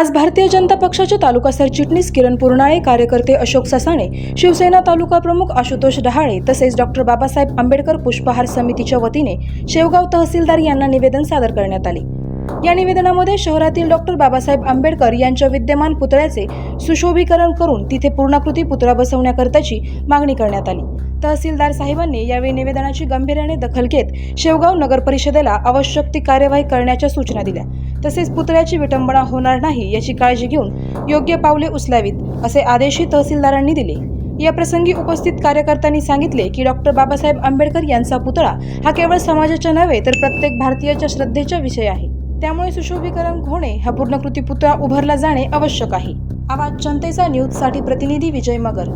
आज भारतीय जनता पक्षाचे तालुका सरचिटणीस किरण पुरनाळे, कार्यकर्ते अशोक ससाणे, शिवसेना तालुका प्रमुख आशुतोष डहाळे तसेच डॉक्टर बाबासाहेब आंबेडकर पुष्पहार समितीच्या वतीने शेवगाव तहसीलदार यांना निवेदन सादर करण्यात आले। या निवेदनामध्ये शहरातील डॉक्टर बाबासाहेब आंबेडकर यांच्या विद्यमान पुतळ्याचे सुशोभीकरण करून तिथे पूर्णाकृती पुतळा बसवण्याकरताची मागणी करण्यात आली। तहसीलदार साहेबांनी यावेळी निवेदनाची गांभीर्याने दखल घेत शेवगाव नगर परिषदेला आवश्यक ती कार्यवाही करण्याच्या सूचना दिल्या। तसेच पुतळ्याची विटंबना होणार नाही याची काळजी घेऊन योग्य पावले उचलावीत असे आदेशही तहसीलदारांनी दिले। या प्रसंगी उपस्थित कार्यकर्त्यांनी सांगितले की डॉक्टर बाबासाहेब आंबेडकर यांचा पुतळा हा केवळ समाजाच्या नव्हे तर प्रत्येक भारतीयाच्या श्रद्धेचा विषय आहे। त्यामुळे सुशोभीकरण होणे हा पूर्णकृती पुतळा उभारला जाणे आवश्यक आहे। आवाज जनतेचा न्यूज साठी प्रतिनिधी विजय मगर।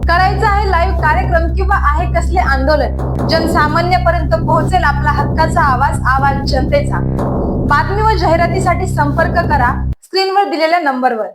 करायचं आहे लाईव्ह कार्यक्रम किंवा आहे कसले आंदोलन, जनसामान्यापर्यंत पोहोचेल आपला हक्काचा आवाज, आवाज जनतेचा। बातमी व जाहिरातीसाठी संपर्क करा स्क्रीनवर दिलेल्या नंबरवर।